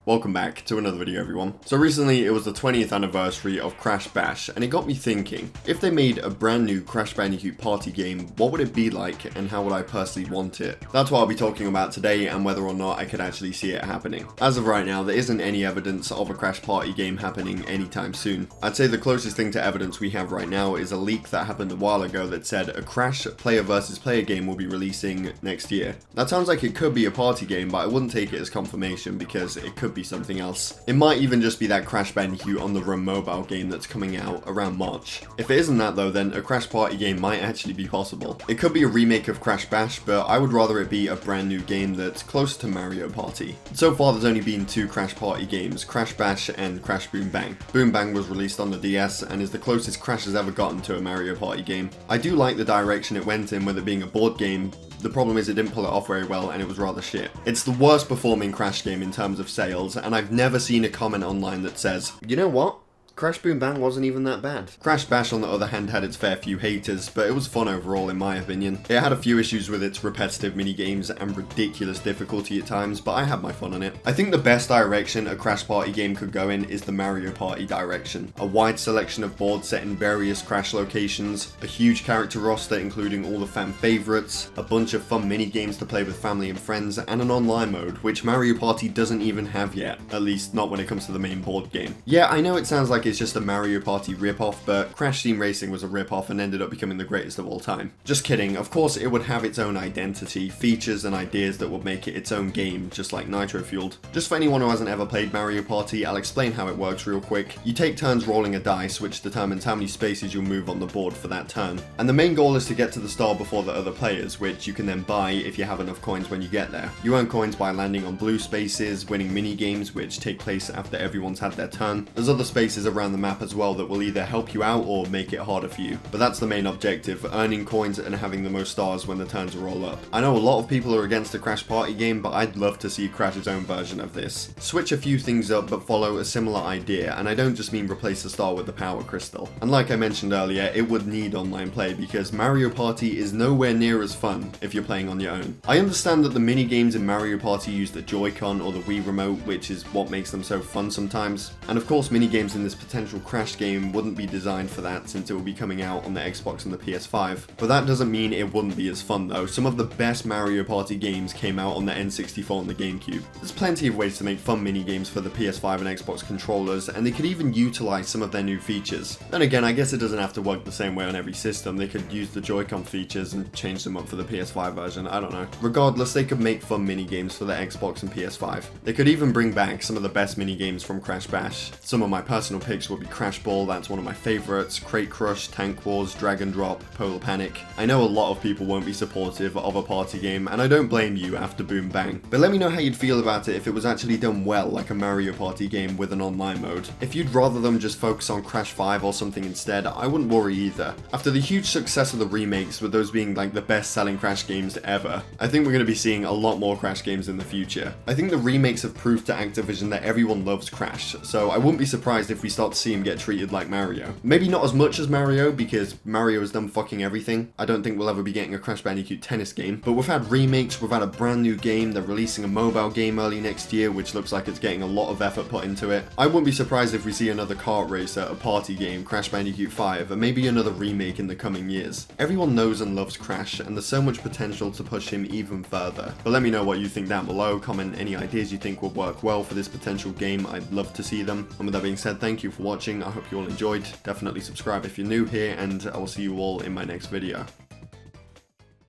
Welcome back to another video, everyone. So recently it was the 20th anniversary of Crash Bash, and it got me thinking, if they made a brand new Crash Bandicoot party game, what would it be like and how would I personally want it? That's what I'll be talking about today and whether or not I could actually see it happening. As of right now, there isn't any evidence of a Crash party game happening anytime soon. I'd say the closest thing to evidence we have right now is a leak that happened a while ago that said a Crash player versus player game will be releasing next year. That sounds like it could be a party game, but I wouldn't take it as confirmation because it could be something else. It might even just be that Crash Bandicoot on the Run mobile game that's coming out around March. If it isn't that though, then a Crash party game might actually be possible. It could be a remake of Crash Bash, but I would rather it be a brand new game that's close to Mario Party. So far there's only been two Crash party games, Crash Bash and Crash Boom Bang. Boom Bang was released on the DS and is the closest Crash has ever gotten to a Mario Party game. I do like the direction it went in with it being a board game. The problem is it didn't pull it off very well and it was rather shit. It's the worst performing Crash game in terms of sales, and I've never seen a comment online that says, you know what? Crash Boom Bang wasn't even that bad. Crash Bash on the other hand had its fair few haters, but it was fun overall in my opinion. It had a few issues with its repetitive minigames and ridiculous difficulty at times, but I had my fun on it. I think the best direction a Crash Party game could go in is the Mario Party direction. A wide selection of boards set in various Crash locations, a huge character roster including all the fan favorites, a bunch of fun minigames to play with family and friends, and an online mode, which Mario Party doesn't even have yet, at least not when it comes to the main board game. Yeah, I know it sounds like it's just a Mario Party ripoff, but Crash Team Racing was a ripoff and ended up becoming the greatest of all time. Just kidding, of course it would have its own identity, features and ideas that would make it its own game, just like Nitro Fueled. Just for anyone who hasn't ever played Mario Party, I'll explain how it works real quick. You take turns rolling a dice, which determines how many spaces you'll move on the board for that turn. And the main goal is to get to the star before the other players, which you can then buy if you have enough coins when you get there. You earn coins by landing on blue spaces, winning mini games which take place after everyone's had their turn. There's other spaces around the map as well that will either help you out or make it harder for you. But that's the main objective, earning coins and having the most stars when the turns roll up. I know a lot of people are against the Crash Party game, but I'd love to see Crash's own version of this. Switch a few things up but follow a similar idea, and I don't just mean replace the star with the power crystal. And like I mentioned earlier, it would need online play because Mario Party is nowhere near as fun if you're playing on your own. I understand that the mini games in Mario Party use the Joy-Con or the Wii Remote, which is what makes them so fun sometimes. And of course mini games in this potential Crash game wouldn't be designed for that since it will be coming out on the Xbox and the PS5. But that doesn't mean it wouldn't be as fun though. Some of the best Mario Party games came out on the N64 and the GameCube. There's plenty of ways to make fun mini games for the PS5 and Xbox controllers, and they could even utilize some of their new features. Then again, I guess it doesn't have to work the same way on every system. They could use the Joy-Con features and change them up for the PS5 version, I don't know. Regardless, they could make fun mini games for the Xbox and PS5. They could even bring back some of the best mini games from Crash Bash. Some of my personal picks would be Crash Ball, that's one of my favorites, Crate Crush, Tank Wars, Dragon Drop, Polar Panic. I know a lot of people won't be supportive of a party game, and I don't blame you after Boom Bang. But let me know how you'd feel about it if it was actually done well like a Mario Party game with an online mode. If you'd rather them just focus on Crash 5 or something instead, I wouldn't worry either. After the huge success of the remakes, with those being like the best selling Crash games ever, I think we're going to be seeing a lot more Crash games in the future. I think the remakes have proved to Activision that everyone loves Crash, so I wouldn't be surprised if we start to see him get treated like Mario. Maybe not as much as Mario, because Mario has done fucking everything. I don't think we'll ever be getting a Crash Bandicoot tennis game, but we've had remakes, we've had a brand new game, they're releasing a mobile game early next year, which looks like it's getting a lot of effort put into it. I wouldn't be surprised if we see another kart racer, a party game, Crash Bandicoot 5, and maybe another remake in the coming years. Everyone knows and loves Crash, and there's so much potential to push him even further. But let me know what you think down below, comment any ideas you think would work well for this potential game, I'd love to see them. And with that being said, thank you for watching, I hope you all enjoyed. Definitely subscribe if you're new here, and I will see you all in my next video.